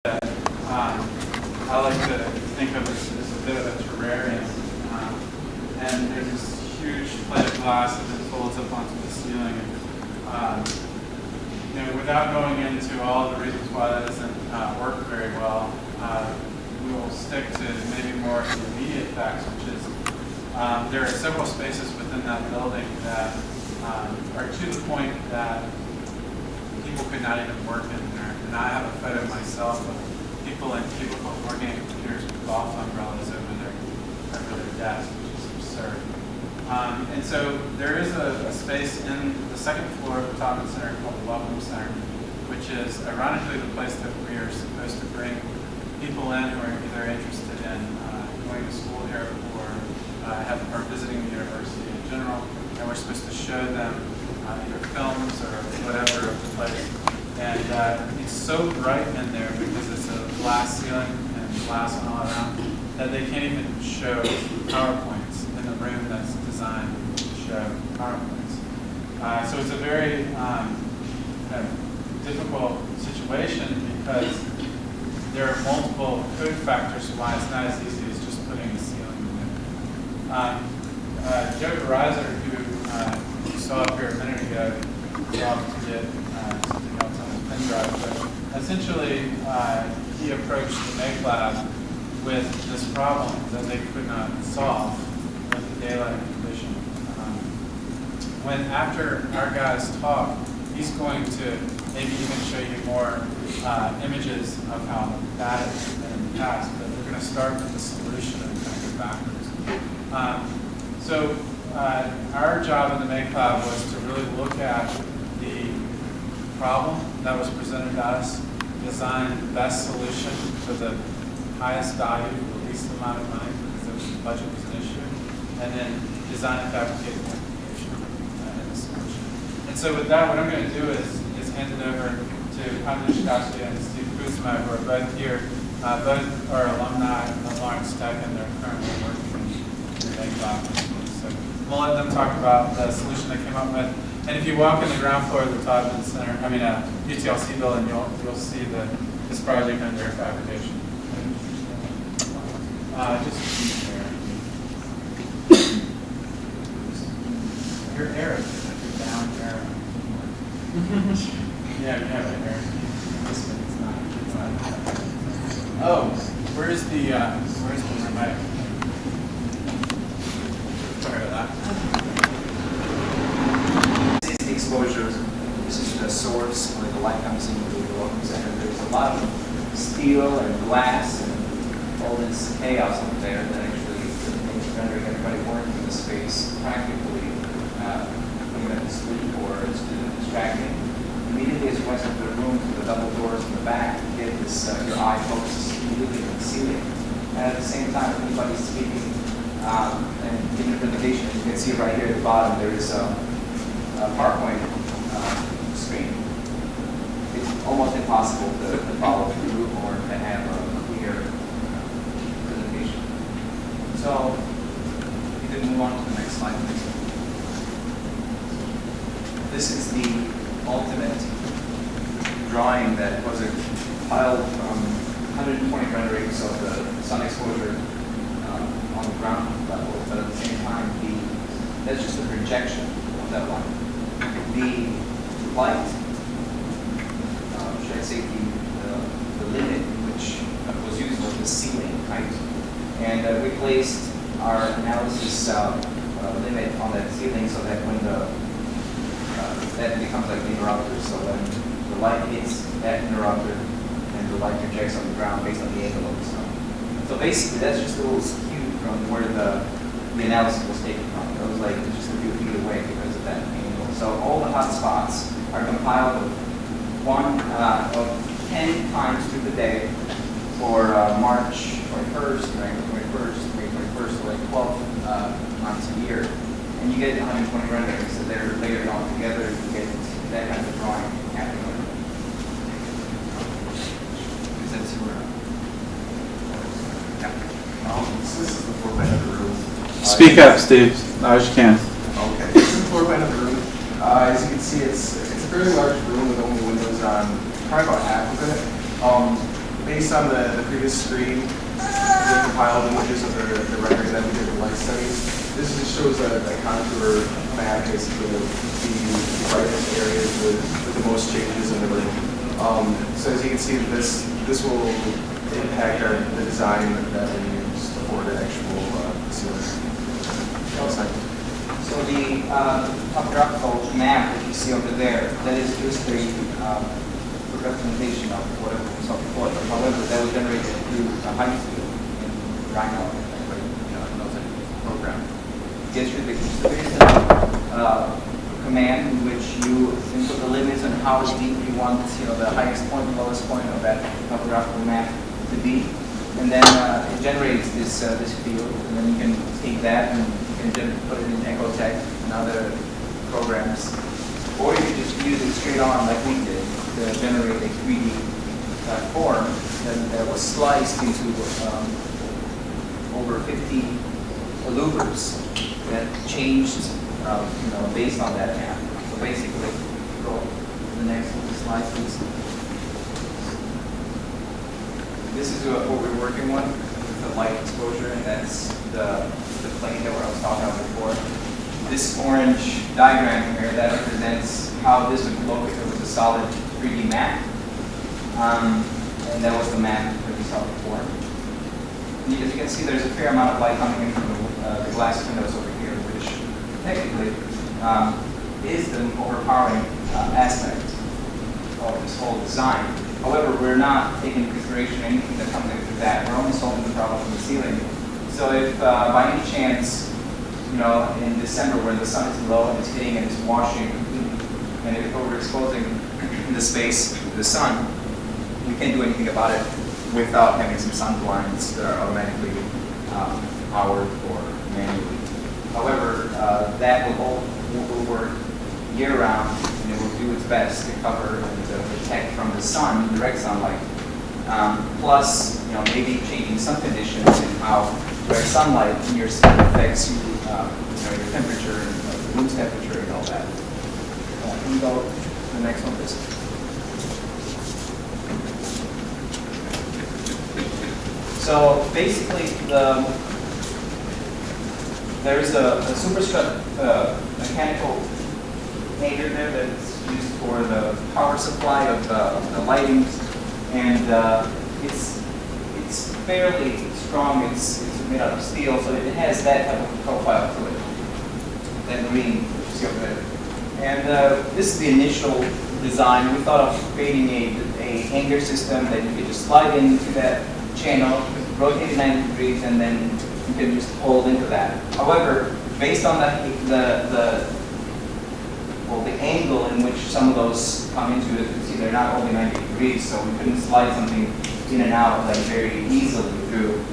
I like to think of this as a bit of a terrarium. And there's this huge plate of glass that folds up onto the ceiling. Without going into all the reasons why that doesn't work very well, we will stick to maybe more immediate facts, which is there are several spaces within that building that are to the point that people could not even work in there. And I have a photo myself of people in cubicles working at computers with golf umbrellas over their desk, which is absurd. And so there is a space in the second floor of the Taubman Center called the Welcome Center, which is ironically the place that we are supposed to bring people in who are either interested in going to school here or are visiting the university in general, and we're supposed to show them either films or whatever of the place. And it's so bright in there because it's a glass ceiling and glass all around that they can't even show PowerPoints in the room that's designed to show PowerPoints. So it's a very difficult situation because there are multiple code factors why it's not as easy as just putting a ceiling in there. Joe DeRiser, who you saw up here a minute ago, to get something else on his pen drive, but essentially he approached the Make Lab with this problem that they could not solve with the daylight condition. When after our guys talk, he's going to maybe even show you more images of how bad it's been in the past, but we're going to start with the solution and kind of go backwards. So our job in the Make Lab was to really look at the problem that was presented to us, design the best solution for the highest value for the least amount of money because the budget was an issue, and then design and fabricate the application in the solution. And so with that, what I'm going to do is hand it over to Andrzej Kaszki and Steve Kuzma, who are both here. Both are alumni of Lawrence Tech, and they're currently working in the Make Lab. So we'll let them talk about the solution they came up with. And if you walk in the ground floor of the Taubman Center, UTLC building, you'll see this project under fabrication. Just your arrow, your down arrow. Yeah, you have an arrow. This one is not. Oh, where's the remote? Sorry about that. This is the exposure. This is the source where the light comes into the Welcome Center. There's a lot of steel and glass and all this chaos up there that actually makes rendering everybody working in the space practically putting them to sleep or it's distracting. Immediately as you went into the room through the double doors in the back, you get this, your eye focuses immediately on the ceiling. And at the same time, if anybody's speaking and giving a presentation, as you can see right here at the bottom, there is a PowerPoint screen. It's almost impossible to follow through or to have a clear presentation. So, you can move on to the next slide, please. This is the ultimate drawing that was compiled from 120 renderings of the sun exposure on the ground level, but at the same time, that's just a projection of that light. The light, should I say, the limit which was used was the ceiling height, and we placed our analysis limit on that ceiling so that when that becomes like the interrupter. So when the light hits that interrupter and the light projects on the ground based on the angle of the sun. So basically that's just a little skewed from where the analysis was taken from. It was like just a few feet away because of that angle. So all the hot spots are compiled of 10 times through the day for March 21st, right? 21st, so like 12 months a year. And you get 120 renderings, so they're layered all together, you get that kind of drawing happening. Is that super? Yeah. So this is the floor plan of the room. Speak up, Steve, as you can. Okay, this is the floor plan of the room. As you can see, it's a very large room with only windows on probably about half of it. based on the previous screen, we compiled images of the rendering that we did in light studies. This just shows a contour map basically of the brightest areas with the most changes in the ring. So as you can see, this will impact the design that we use for the actual ceiling. So the topographical map that you see over there, that is just a representation of whatever we saw before. However, that was generated through a high field in Rhino, program. Yes, there is a command in which you input the limits on how deep you want, the highest point and lowest point of that topographical map to be, and then it generates this field, and then you can take that and you can put it in Ecotech and other programs, or you can just use it straight on like we did to generate a 3D form that was sliced into over 50 louvers that changed, based on that map. So basically, go to the next slide, please. This is what we're working on with the light exposure, and that's the plane that I was talking about before. This orange diagram here, that represents how this would look if it was a solid 3D map. And that was the map that we saw before. And as you can see, there's a fair amount of light coming in from the glass windows over here, which technically is the overpowering aspect of this whole design. However, we're not taking into consideration anything that comes in through that. We're only solving the problem from the ceiling. So if by any chance, in December when the sun is low and it's hitting and it's washing completely, and if we're exposing the space to the sun, we can't do anything about it without having some sun blinds that are automatically powered or manually. However, that will work year-round, and it will do its best to cover and protect from the sun, direct sunlight. Plus, maybe changing some conditions in how direct sunlight in your skin affects you, your temperature, and room temperature, and all that. Can we go to the next one, please? So basically, there's a superstrut mechanical hanger there that's used for the power supply of the lighting, and it's fairly strong. It's made out of steel, so it has that type of profile to it. That green, which you see over there. And this is the initial design. We thought of creating a hanger system that you could just slide into that channel, rotate it 90 degrees, and then you can just hold into that. However, based on the angle in which some of those come into it, you can see they're not only 90 degrees, so we couldn't slide something in and out very easily through.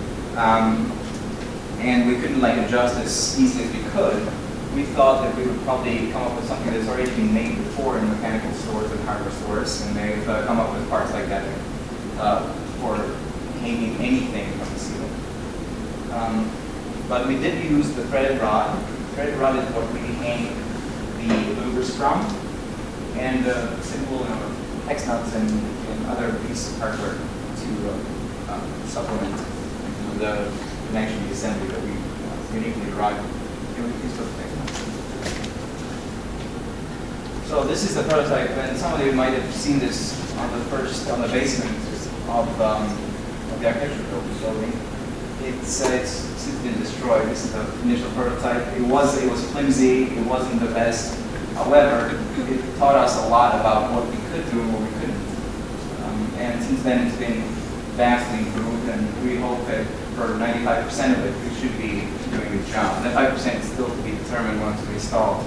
And we couldn't adjust as easily as we could. We thought that we would probably come up with something that's already been made before in mechanical stores and hardware stores, and they've come up with parts like that for hanging anything from the ceiling. But we did use the threaded rod. The threaded rod is what we hang the louvers from, and simple X nuts and other pieces of hardware to supplement the connection, the assembly that we uniquely derived. So this is the prototype, and some of you might have seen this on the basement of the architectural building. It's since been destroyed. This is the initial prototype. It was flimsy. It wasn't the best. However, it taught us a lot about what we could do and what we couldn't. And since then, it's been vastly improved, and we hope that for 95% of it, we should be doing its job. And that 5% is still to be determined once we install.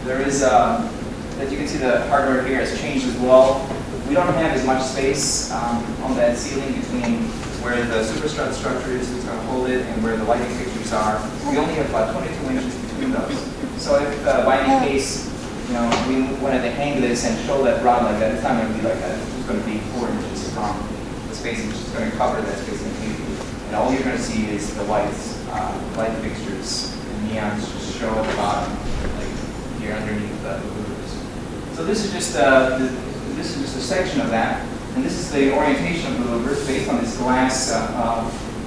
There is, as you can see, the hardware here has changed as well. We don't have as much space on that ceiling between where the superstrut structure is that's going to hold it and where the lighting fixtures are. We only have about 22 inches between those. So if by any case, we wanted to hang this and show that rod like that, it's not going to be like that. It's going to be 4 inches from the spacing, which is going to cover that space completely. And all you're going to see is the light fixtures and neons just show at the bottom, like here underneath the louvers. So this is just a section of that. And this is the orientation of the louvers based on this glass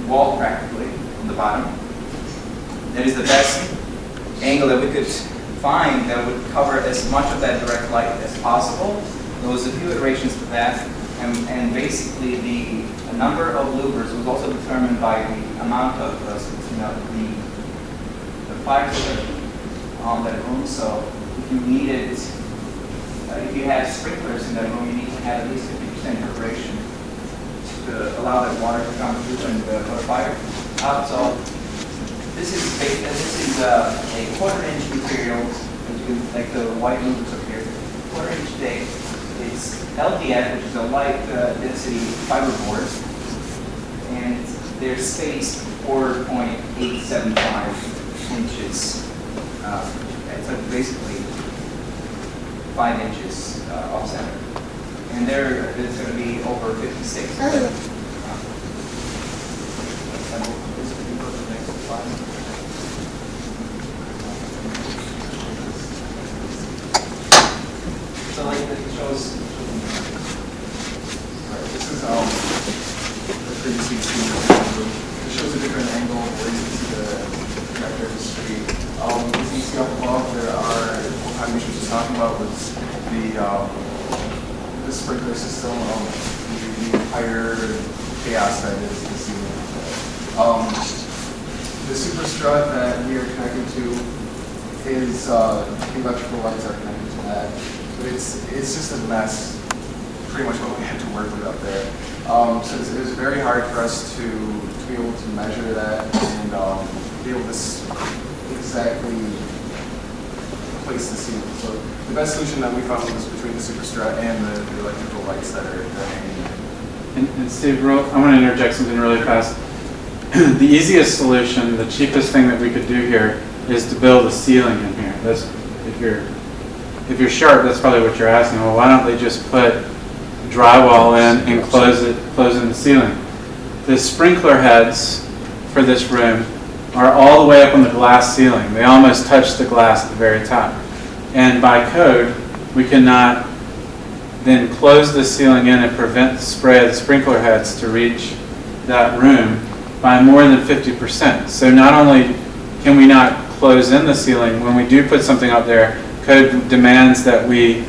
wall practically on the bottom. That is the best angle that we could find that would cover as much of that direct light as possible. There was a few iterations to that, and basically the number of louvers was also determined by the amount of the fire surge on that room. So if you needed, if you had sprinklers in that room, you need to have at least 50% perforation to allow that water to come through and put a fire out. So this is a quarter-inch material, like the white louvers up here, quarter-inch thick. It's LDF, which is a light density fiberboard, and they're spaced 4.875 inches. It's basically 5 inches off center, and it's going to be over 56. So like it shows. This is the previously seen. It shows a different angle where you can see the connector of the street. As you can see up above, there are what I was just talking about was the sprinkler system of the entire chaos that is the ceiling. The super strut that we are connected to is electrical lights are connected to that. But it's just a mess, pretty much what we had to work with up there. So it was very hard for us to be able to measure that and be able to exactly place the ceiling. So the best solution that we found was between the super strut and the electrical lights that are hanging there. And Steve, I want to interject something really fast. The easiest solution, the cheapest thing that we could do here is to build a ceiling in here. That's, if you're sharp, that's probably what you're asking. Well, why don't they just put drywall in and close in the ceiling? The sprinkler heads for this room are all the way up on the glass ceiling. They almost touch the glass at the very top. And by code, we cannot then close the ceiling in and prevent the spray of the sprinkler heads to reach that room by more than 50%. So not only can we not close in the ceiling, when we do put something up there, code demands that we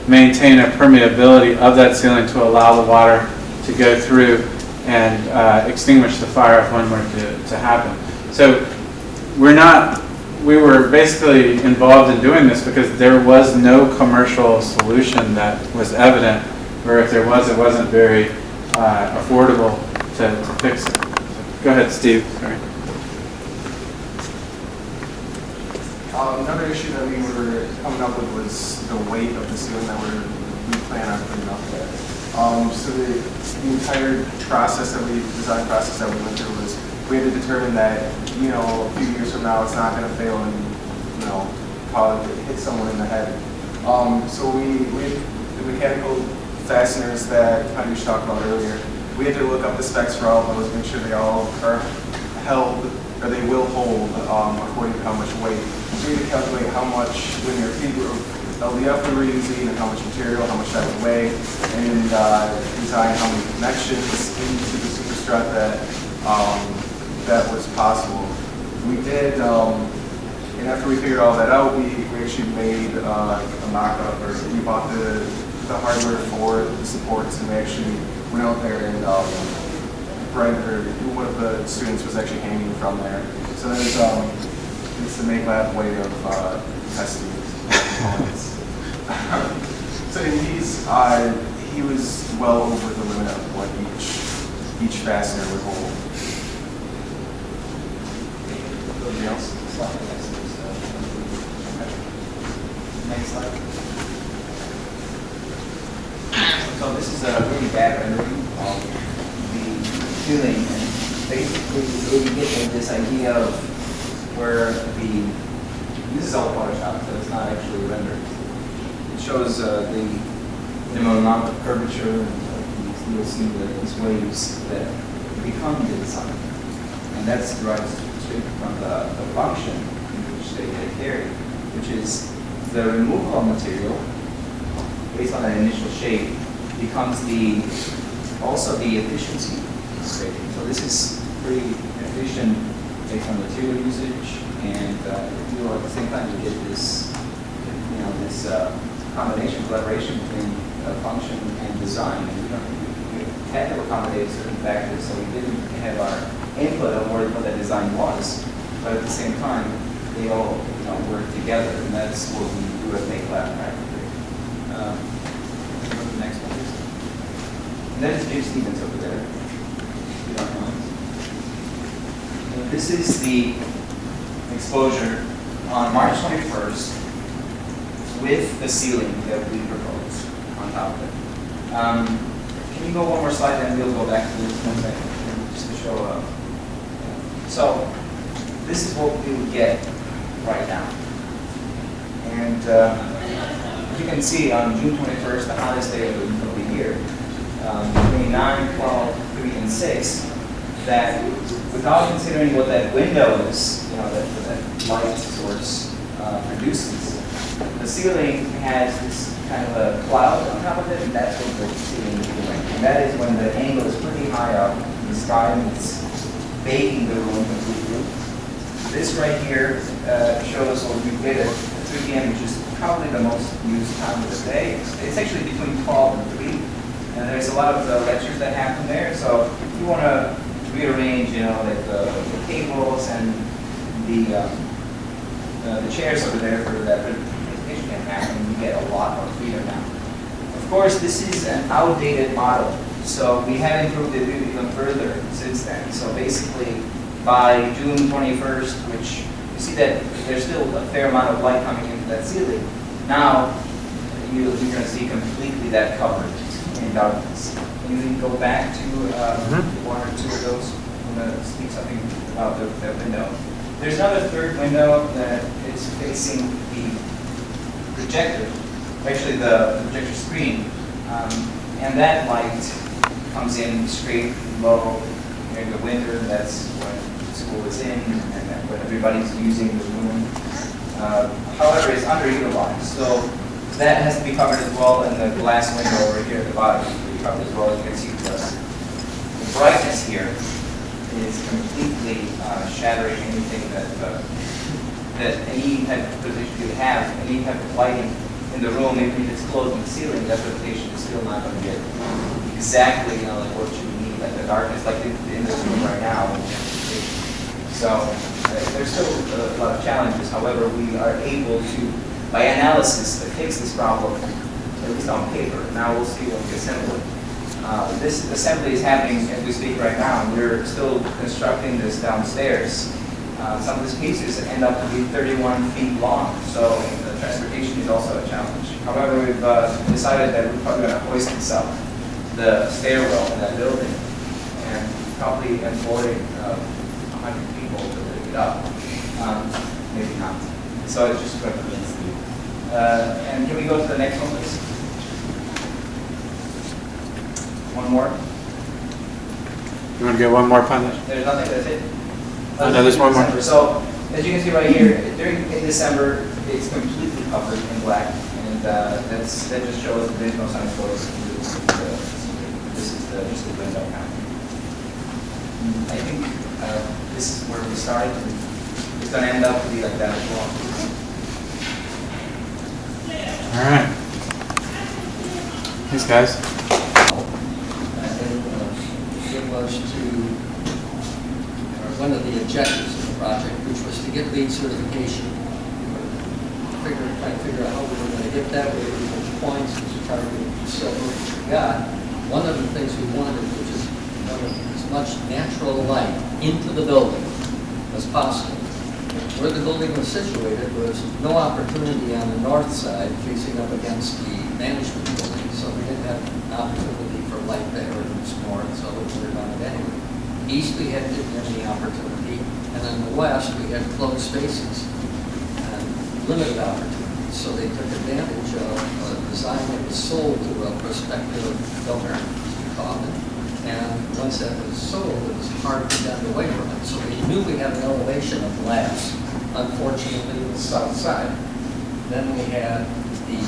maintain a permeability of that ceiling to allow the water to go through and extinguish the fire if one were to happen. So we were basically involved in doing this because there was no commercial solution that was evident, or if there was, it wasn't very affordable to fix it. So, go ahead, Steve. Sorry. Another issue that we were coming up with was the weight of the ceiling that we plan on putting up there. So the entire process design process that we went through was we had to determine that, a few years from now it's not going to fail and, hit someone in the head. So we had the mechanical fasteners that Hamish talked about earlier. We had to look up the specs for all of those, make sure they all are held, or they will hold according to how much weight. So we had to calculate how much linear feet LDF we were using and how much material, how much that would weigh, and design how many connections into the superstrut that was possible. We did, and after we figured all that out, we actually made a mock-up, or we bought the hardware for the supports, and we actually went out there and one of the students was actually hanging from there. So it's the MakeLab way of testing. So he was well over the limit of what each fastener would hold. Anything else? Next slide. So this is a really bad rendering of the ceiling, and basically we get this idea of where this is all Photoshop, so it's not actually rendered. It shows the minimum amount of curvature, and you'll see these waves that become the design. And that's derived straight from the function in which they carry, which is the removal of material based on that initial shape becomes also the efficiency rating. So this is pretty efficient based on material usage, and at the same time you get this, this combination, collaboration between function and design. And we had to accommodate certain factors, so we didn't have our input on what that design was, but at the same time, they all work together, and that's what we do at MakeLab practically. Go to the next one, please. And that is Jim Stevens over there. If you don't mind. This is the exposure on March 21st with the ceiling that we proposed on top of it. Can you go one more slide, and we'll go back to this one second, just to show up. So this is what we would get right now. And you can see on June 21st, the hottest day of the year, between 9, 12, 3, and 6, that without considering what that window is, that light source produces, the ceiling has this kind of a cloud on top of it, and that's what the ceiling is doing. And that is when the angle is pretty high up in the sky and it's baking the room completely. This right here shows what we did at 3 p.m., which is probably the most used time of the day. It's actually between 12 and 3, and there's a lot of lectures that happen there. So if you want to rearrange, like the tables and the chairs over there for that presentation can happen, you get a lot more freedom now. Of course, this is an outdated model, so we have improved it even further since then. So basically, by June 21st, which you see that there's still a fair amount of light coming into that ceiling. Now, you're going to see completely that covered in darkness. And you can go back to one or two of those. I'm going to speak something about the window. There's another third window that is facing the projector, actually the projector screen, and that light comes in straight low during the winter. That's when school is in and when everybody's using the room. However, it's underutilized, so that has to be covered as well, and the glass window over here at the bottom has to be covered as well. As you can see, the brightness here is completely shattering anything that any type of position you have, any type of lighting in the room, even if it's closed in the ceiling, that rotation is still not going to get exactly like what you need, like the darkness, like in this room right now. So there's still a lot of challenges. However, we are able to, by analysis, fix this problem, at least on paper. Now we'll see when we assemble it. This assembly is happening as we speak right now. We're still constructing this downstairs. Some of these pieces end up to be 31 feet long, so the transportation is also a challenge. However, we've decided that we're probably going to hoist this up, the stairwell in that building, and probably employ 100 people to pick it up. Maybe not. So it's just going to be and can we go to the next one, please? One more? You want to get one more pilot? There's nothing, that's it? Oh, no, there's one more. So, as you can see right here, in December, it's completely covered in black, and that just shows that there's no sun exposure. This is just the window now. I think this is where we started. It's going to end up to be like that as well. All right. Thanks, guys. It was one of the objectives of the project, which was to get LEED certification. We were trying to figure out how we were going to get that, we were going to points, which is targeted silver, which we got. One of the things we wanted was just as much natural light into the building as possible. Where the building was situated was no opportunity on the north side facing up against the management building, so we didn't have an opportunity for light there. It was north, so we worried about it anyway. East, we didn't have any opportunity, and in the west, we had closed spaces and limited opportunities. So they took advantage of a design that was sold to a prospective donor, as we called it. And once that was sold, it was hard to get away from it. So we knew we had an elevation of glass, unfortunately, the south side. Then we had the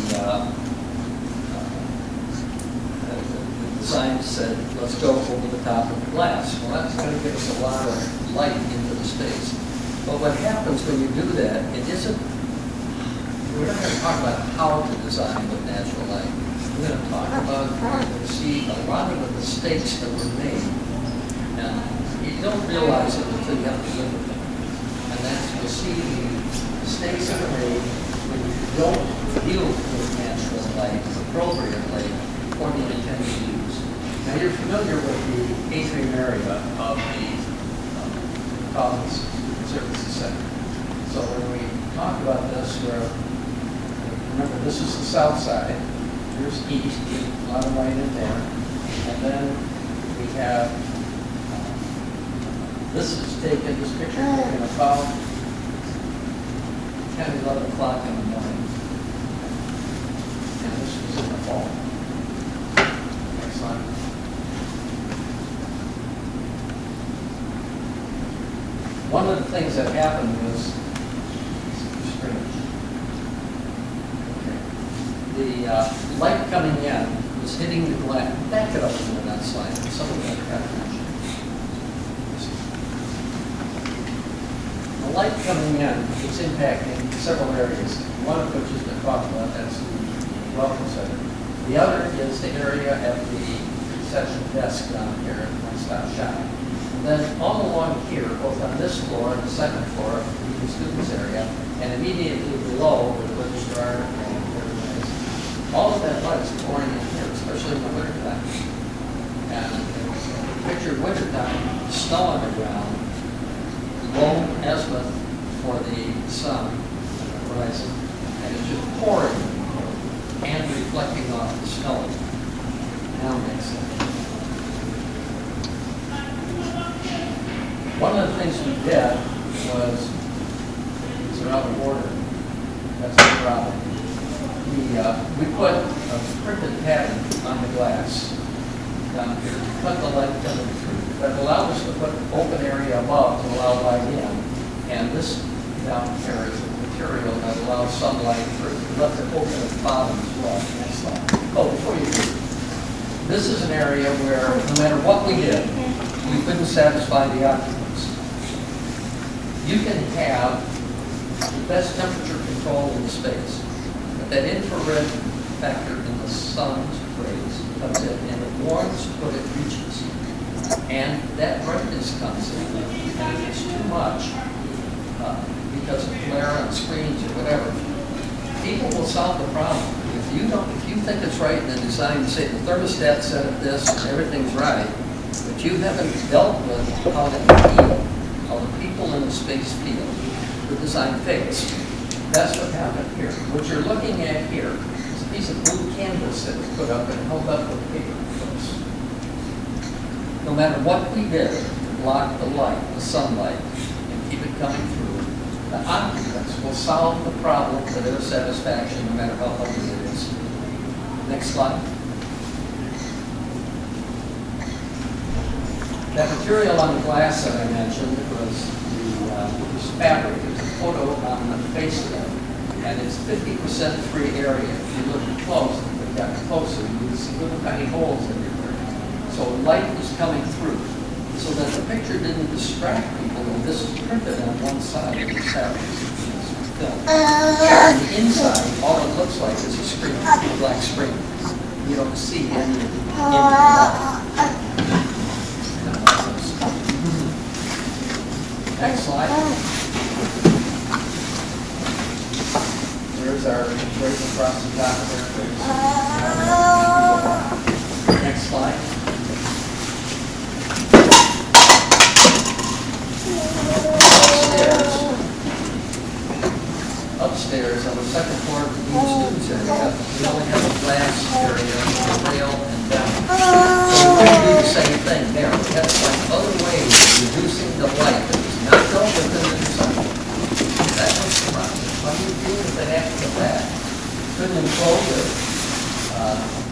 design said, let's go over the top of the glass. Well, that's going to give us a lot of light into the space. But what happens when you do that, it isn't, we're not going to talk about how to design with natural light. We're going to talk about, we're going to see a lot of the mistakes that were made. And you don't realize it until you have to live with them. And that's, you'll see the mistakes that are made when you don't deal with natural light appropriately for the intended use. Now you're familiar with the atrium area of the Collins Services Center. So when we talk about this, remember this is the south side, here's east, a lot of light in there, and then we have, this picture is taken about 10, 11 o'clock in the morning. And this was in the fall. Next slide. One of the things that happened was strange. The light coming in was hitting the glass. Back it up a minute, that slide. Some of that got mentioned. The light coming in is impacting several areas, one of which has been talked about, that's the welcome center. The other is the area at the reception desk down here at One Stop Shop. And then all along here, both on this floor and the second floor, the students area, and immediately below where the registrar and everything is, all of that light is pouring in here, especially in the wintertime. And picture wintertime, snow on the ground, low azimuth for the sun on the horizon, and it's just pouring and reflecting off the snow. Now next slide. One of the things we did was, it's around the border, that's the problem. We put a printed pattern on the glass down here to cut the light coming through. That allowed us to put an open area above to allow light in. And this down here is a material that allows sunlight through. We left it open at the bottom as well. Next slide. Oh, before you do, this is an area where no matter what we did, we couldn't satisfy the occupants. You can have the best temperature control in the space, but that infrared factor in the sun's rays comes in and it warms what it reaches. And that brightness comes in, and if it's too much, because of glare on screens or whatever, people will solve the problem. If you think it's right in the design, say the thermostat set at this and everything's right, but you haven't dealt with how they feel, how the people in the space feel, the design fails. That's what happened here. What you're looking at here is a piece of blue canvas that was put up and held up with paper clips. No matter what we did to block the light, the sunlight, and keep it coming through, the occupants will solve the problem to their satisfaction no matter how ugly it is. Next slide. That material on the glass that I mentioned was this fabric. There's a photo on the face of it, and it's 50% free area. If you look close, if we got closer, you can see little tiny holes everywhere. So light was coming through, so that the picture didn't distract people. And this is printed on one side of the fabric. Film. On the inside, all it looks like is a screen, a black screen. You don't see any of the light. Next slide. There's our right across the top there. Next slide. Upstairs on the second floor of the students area, we only have a glass area, rail, and down. So we couldn't do the same thing there. We had to find other ways of reducing the light that was not dealt with in the design. That was the problem. How do you deal with it after the fact? Couldn't enclose it.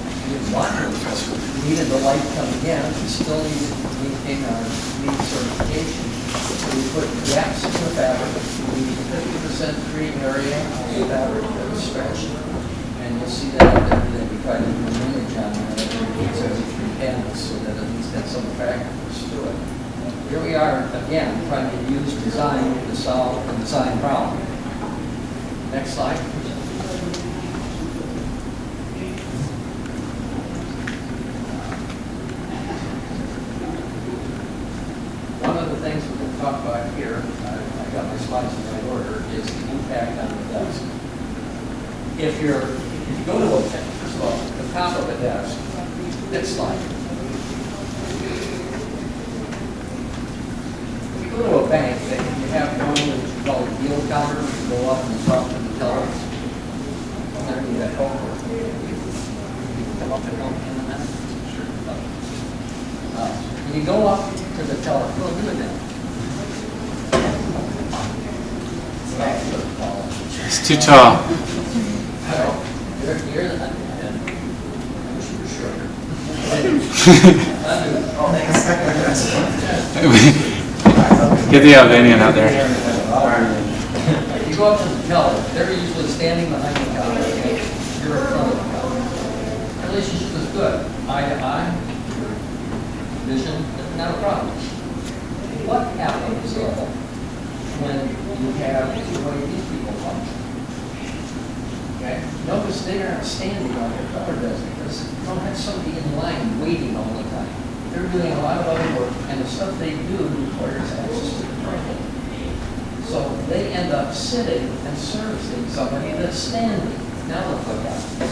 We didn't want to enclose it. We needed the light coming in. We still needed to maintain our LEED certification. So we put gaps in the fabric. We need 50% free area on the fabric that was stretched. And you'll see that up there. We tried to do an image on that. Every 3 panels so that at least has some effectiveness to it. Here we are, again, trying to use design to solve a design problem. Next slide. One of the things we're going to talk about here, I got my slides in the right order, is the impact on the desk. If you go to a pen, first of all, the top of the desk, next slide. If you go to a bank, you have one that you call a yield counter, you go up and talk to the teller. I need that help. Come up and help me in a minute. Sure. When you go up to the teller, go do it now. It's too tall. You're the, I wish you were shorter. Oh, thanks. Get the Albanian out there. If you go up to the teller, they're usually standing behind the counter. You're in front of the counter. Relationship is good. Eye to eye, vision, not a problem. What happens though when you have the way these people function? Okay? Notice they aren't standing on their teller desk because you don't have somebody in line waiting all the time. They're doing a lot of other work, and the stuff they do requires access to the front. So they end up sitting and servicing somebody that's standing. Now look what happens.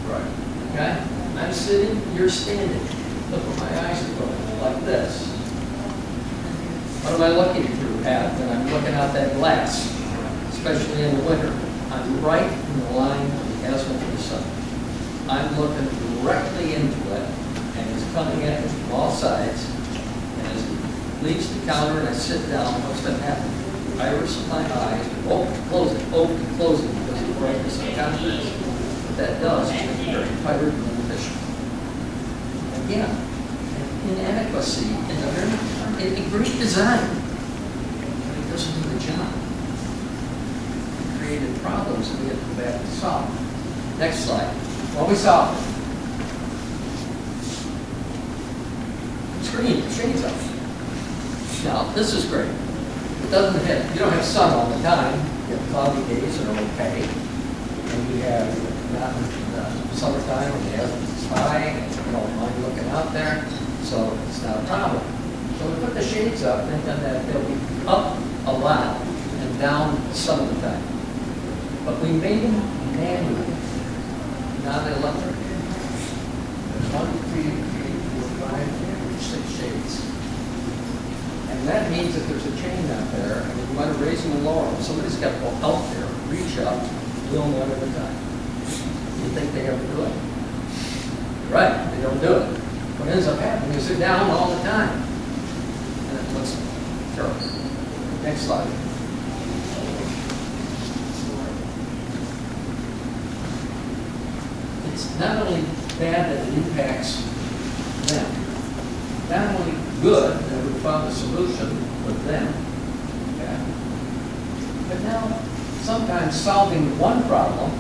Right. Okay? I'm sitting, you're standing. Look what my eyes are going, like this. What am I looking through at when I'm looking out that glass, especially in the winter? I'm right in the line of the azimuth of the sun. I'm looking directly into it, and it's coming at me from all sides. And as it leaves the counter and I sit down, what's going to happen? Iris of my eyes, open, close it, because of the brightness of the contrast. What that does is make you very tired and inefficient. Again, inadequacy in the very in great design, but it doesn't do the job. It created problems that we have to go back to solve. Next slide. What we solved? Shades up. Now, this is great. It doesn't have, you don't have sun all the time. You have cloudy days that are okay. And you have not in the summertime when the azimuth is high and you don't mind looking out there. So it's not a problem. So we put the shades up, thinking that they'll be up a lot and down some of the time. But we made them manual, not electric. 1, 2, 3, 4, 5, 6 shades. And that means if there's a chain out there, and you want to raise them and lower them, somebody's got to go out there, reach up, do them one at a time. You think they ever do it? Right, they don't do it. What ends up happening is they're down all the time. And it looks terrible. Next slide. It's not only bad that it impacts them, not only good that we found a solution with them, okay, but now sometimes solving one problem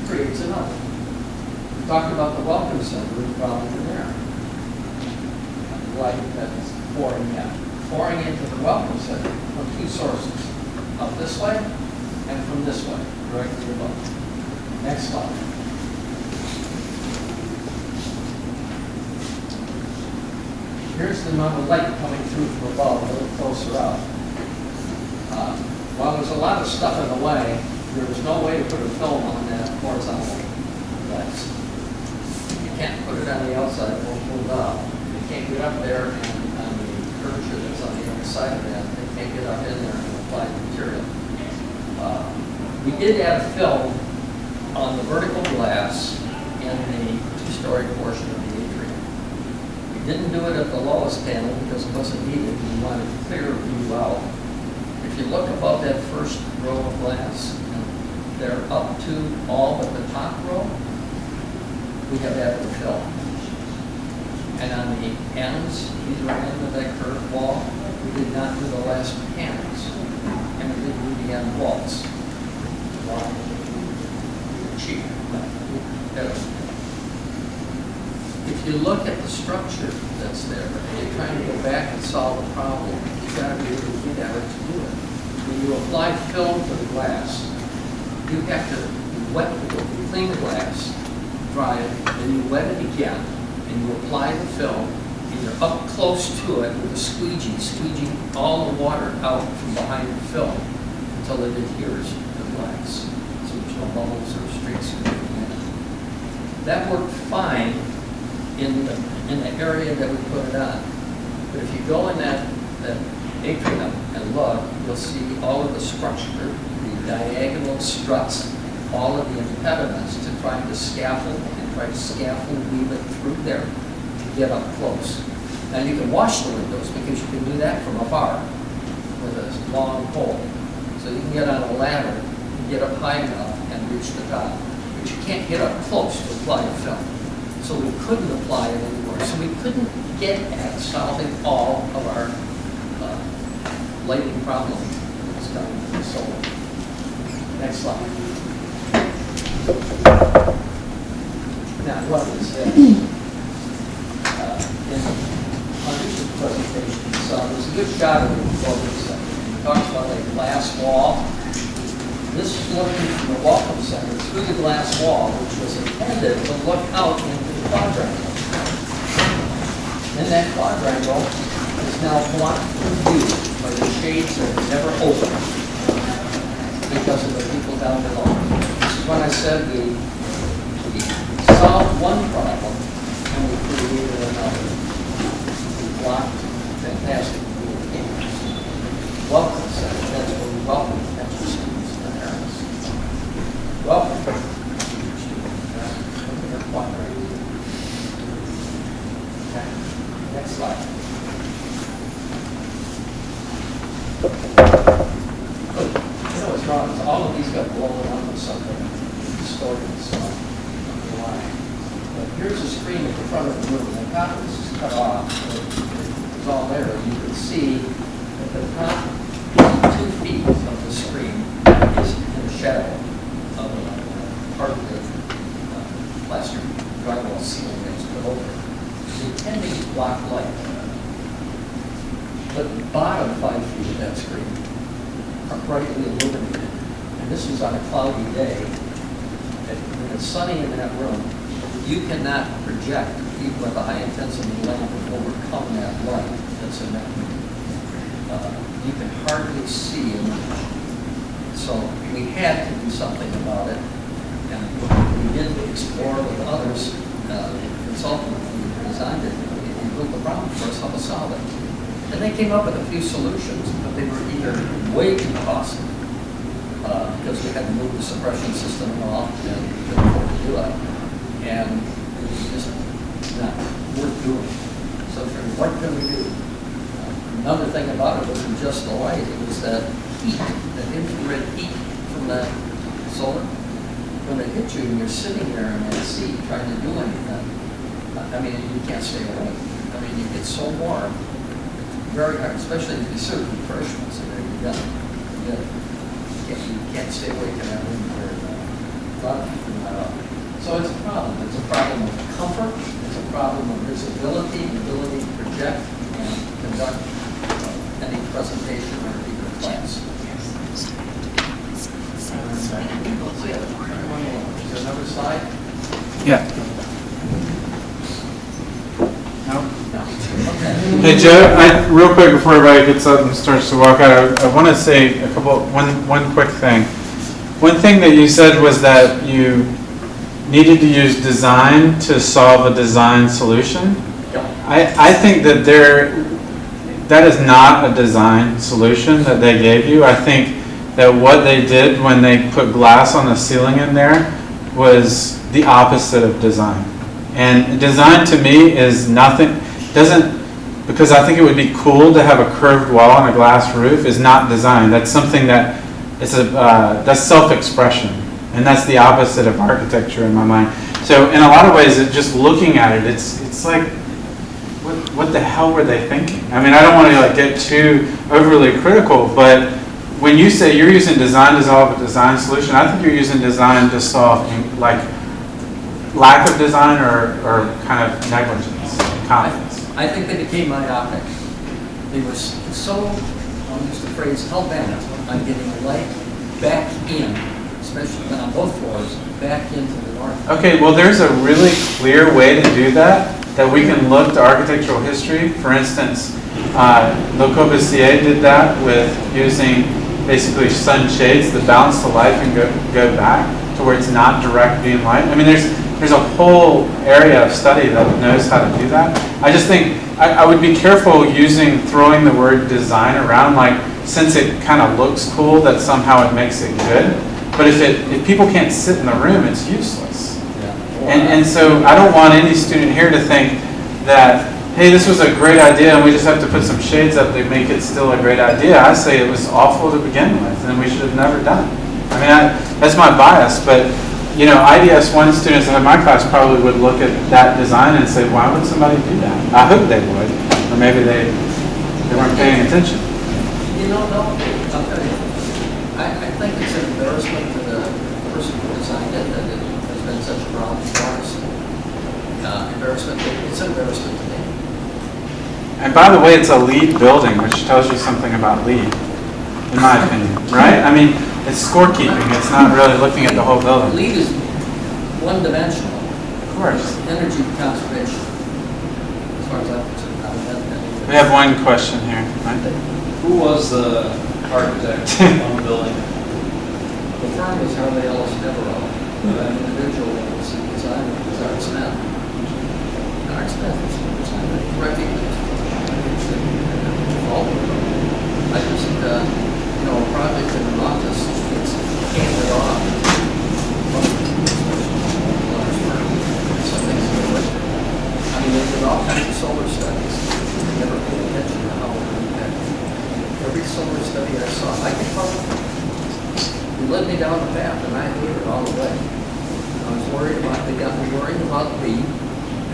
creates another. We talked about the welcome center and the problem in there. Light that's pouring in. Pouring into the welcome center from 2 sources, up this way and from this way, directly above. Next slide. Here's the amount of light coming through from above, a little closer up. While there's a lot of stuff in the way, there was no way to put a film on that horizontal glass. You can't put it on the outside, it won't pull down. You can't get up there and on the curvature that's on the other side of that, they can't get up in there and apply the material. We did add film on the vertical glass in the 2-story portion of the atrium. We didn't do it at the lowest panel because it wasn't needed. We wanted a clear view out. If you look above that first row of glass, and they're up to all but the top row, we have added film. And on the ends, either end of that curved wall, we did not do the last panels. And we didn't do the end walls. Why? Cheap. if you look at the structure that's there, and you're trying to go back and solve a problem, you've got to be able to get at it to do it. When you apply film to the glass, you have to wet you clean the glass, dry it, then you wet it again, and you apply the film, and you're up close to it with a squeegee all the water out from behind the film until it adheres to the glass, so there's no bubbles or streaks or anything in it. That worked fine in the area that we put it on. But if you go in that atrium and look, you'll see all of the structure, the diagonal struts, all of the impediments to trying to scaffold weave it through there to get up close. Now you can wash the windows because you can do that from afar with a long pole. So you can get on a ladder and get up high enough and reach the top. But you can't get up close to apply a film. So we couldn't apply it anymore. So we couldn't get at solving all of our lighting problem that's done with solar. Next slide. Now, what is this? In Hunter's presentation, so there's a good shot of the building center. He talks about a glass wall. This is looking from the Welcome Center through the glass wall, which was intended to look out into the quadrangle. And that quadrangle is now blocked from view by the shades that are never open because of the people down below. This is when I said we solved one problem and we created another. We blocked fantastic view of campus. Welcome Center, that's where we welcome extra students and their parents. Welcome. Okay. Next slide. You know what's wrong is all of these got blown up with something distorted stuff on the line. But here's a screen at the front of the room. The top of this is cut off. So it's all there. You can see that the top 2 feet of the screen is in the shadow of part of the plaster drywall ceiling that's put over it. It's intended to block light. But the bottom 5 feet of that screen are brightly illuminated. And this is on a cloudy day. When it's sunny in that room, you cannot project, even with a high intensity lamp, to overcome that light that's in that room. You can hardly see an image. So we had to do something about it. And we did explore with others, consultants who designed it, and built the problem for us how to solve it. And they came up with a few solutions, but they were either way too costly, because we had to move the suppression system and all, and we couldn't afford to do it. And it was just not worth doing. So what can we do? Another thing about it wasn't just the light, it was that heat, that infrared heat from that solar. When it hits you and you're sitting there in that seat trying to do anything, I mean, you can't stay awake. I mean, you get so warm, it's very hard, especially if you serve refreshments, and then you're done. You can't stay awake in that room very well. So it's a problem. It's a problem of comfort, it's a problem of visibility, ability to project and conduct any presentation or even class. Is there another slide? Yeah. No? Okay. Hey Joe, real quick before everybody gets up and starts to walk out, I want to say one quick thing. One thing that you said was that you needed to use design to solve a design solution. I think that that is not a design solution that they gave you. I think that what they did when they put glass on the ceiling in there was the opposite of design. And design to me is because I think it would be cool to have a curved wall and a glass roof is not design. That's something that that's self-expression. And that's the opposite of architecture in my mind. So in a lot of ways, just looking at it, it's like, what the hell were they thinking? I mean, I don't want to get too overly critical, but when you say you're using design to solve a design solution, I think you're using design to solve lack of design or kind of negligence, incompetence? I think they became myopic. They were so, I'll use the phrase, hell-bent on getting light back in, especially on both floors, back into the north. Okay, well, there's a really clear way to do that we can look to architectural history. For instance, Le Corbusier did that with using basically sun shades that bounce the light and go back to where it's not direct beam light. I mean, there's a whole area of study that knows how to do that. I just think I would be careful throwing the word design around, like, since it kind of looks cool, that somehow it makes it good. But if people can't sit in the room, it's useless. And so I don't want any student here to think that, hey, this was a great idea and we just have to put some shades up to make it still a great idea. I say it was awful to begin with and we should have never done it. I mean, that's my bias, but you know, IDS1 students in my class probably would look at that design and say, why would somebody do that? I hope they would, or maybe they weren't paying attention. You know, no, I'll tell you, I think it's an embarrassment to the person who designed it that it has been such a problem for us. Embarrassment, it's an embarrassment to me. And by the way, it's a LEED building, which tells you something about LEED, in my opinion, right? I mean, it's scorekeeping. It's not really looking at the whole building. LEED is one-dimensional. Of course. Energy conservation, as far as I'm concerned. We have one question here, right? Who was the architect on the building? The firm was Harley Ellis Devereaux. An individual was the designer, was Art Smith. Art Smith was the designer. Recognized. All of them. I just, you know, a project in an office gets handed off. Some things are like, I mean, they did all kinds of solar studies. They never paid attention to how it would impact. Every solar study I saw, I could follow. He led me down the path, and I hated it all the way. I was worried about, they got me worried about LEED,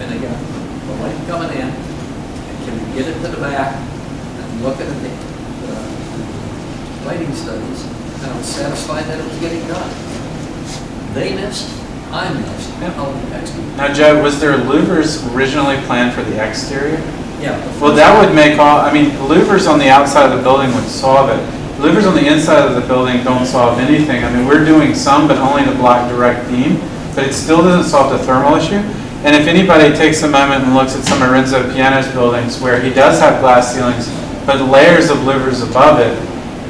and they got the light coming in, and can we get it to the back, and look at the lighting studies, and I was satisfied that it was getting done. They missed, I missed, how the exterior. Now, Joe, was there louvers originally planned for the exterior? Yeah. Well, that would make I mean, louvers on the outside of the building would solve it. Louvers on the inside of the building don't solve anything. I mean, we're doing some, but only to block direct beam, but it still doesn't solve the thermal issue. And if anybody takes a moment and looks at some of Renzo Piano's buildings where he does have glass ceilings, but layers of louvers above it,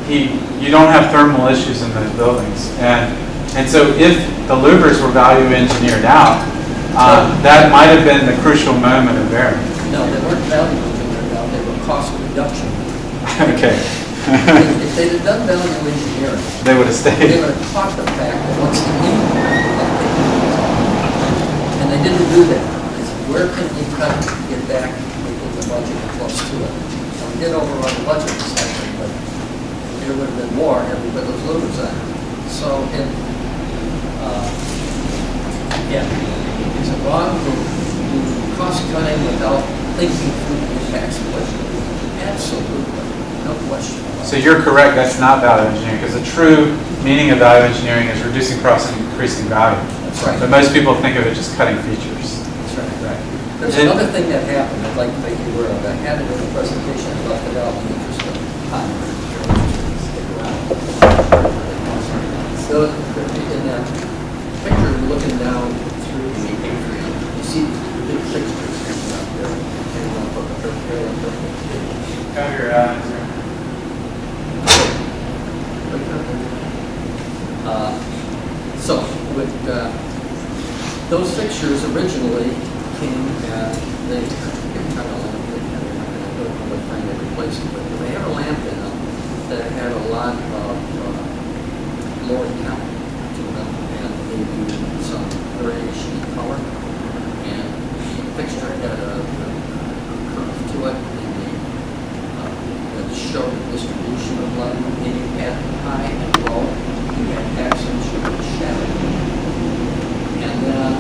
you don't have thermal issues in those buildings. And so if the louvers were value engineered out, that might have been the crucial moment of error. No, they weren't value engineered out, they were cost reduction. Okay. If they'd have done value engineering, They would have they stayed. would have caught the fact that once the and they didn't do that. It's where can you cut to get back with the budget close to it? And we did overrun the budget slightly, but there would have been more had we put those louvers on. So, yeah, it's a wrong move. Cost cutting without thinking through the impacts of what you do. Absolutely, no question. So you're correct, that's not value engineering, because the true meaning of value engineering is reducing costs and increasing value. That's right. But most people think of it just cutting features. That's right. There's another thing that happened I'd like to make you aware of. I had it in a presentation, I left it out in the interest of time. Stick around. So in that picture, we're looking down through the atrium. You see the big fixtures hanging up there. And you want to put the picture in the Cover your eyes. So, with those fixtures originally came and they kind of like find a replacement, but they had a lamp in them that had a lot of lower count to them, and they used some variation in color, and the fixture had a curve to it, and that showed the distribution of light, and you had high and low, you had accents, you had shadow. And then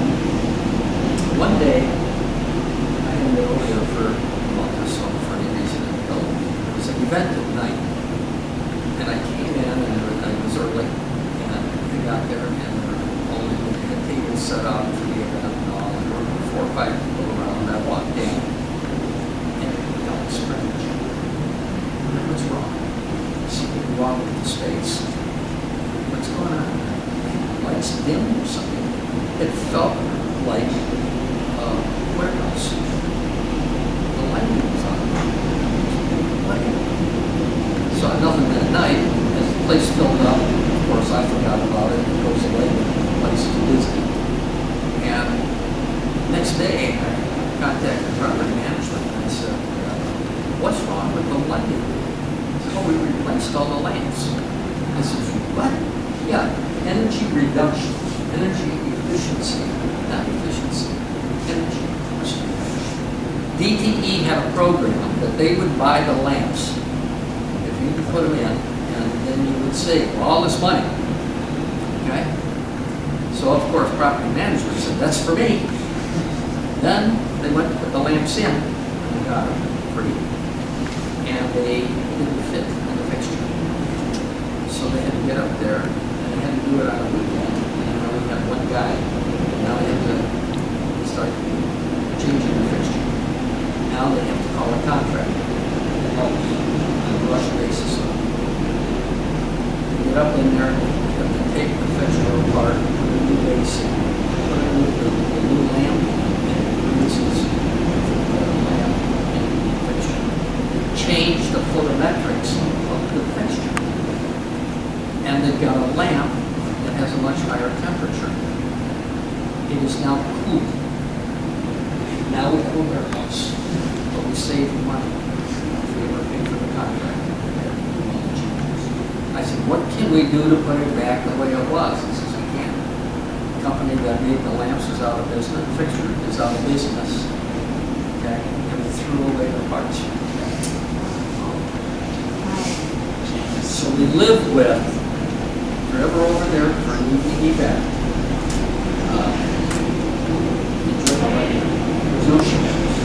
one day, I had been over there for a month or so for any reason in the building. It was an event at night. And I came in and I was early. And I got there and only the table set up for the event. 4 or 5 people around. I walked in, and it felt strange. What's wrong? Something wrong with the space. What's going on? Lights dim or something. It felt like a warehouse. The lighting was on. Saw nothing that night. As the place filled up, of course I forgot about it. It goes away, but the place is busy. And next day, I contacted property management and I said, what's wrong with the lighting? He said, oh, we replaced all the lamps. I said, what? Yeah, energy reduction, energy efficiency, not efficiency, energy reduction. DTE had a program that they would buy the lamps if you could put them in, and then you would save all this money. Okay? So of course property management said, that's for me. Then they went to put the lamps in and got them free. And they didn't fit in the fixture. So they had to get up there and they had to do it on a weekend. And we only had one guy. And now they have to start changing the fixture. Now they have to call a contractor to help on a rush basis. They get up in there, they have to take the fixture apart, put a new base in, put a new lamp in, and it produces the lamp and the fixture. Change the photometrics of the fixture. And they've got a lamp that has a much higher temperature. It is now cool. Now we have a warehouse, but we save money if we ever pay for the contract. I said, what can we do to put it back the way it was? He says, we can't. The company that made the lamps is out of business, the fixture is out of business. Okay, and we threw away the parts. So we lived with, if you're ever over there for an evening event, there's no shadows.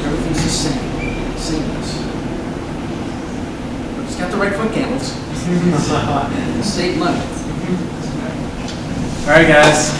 Everything's the same, seamless. But it's got the right foot candles. Save money. All right, guys.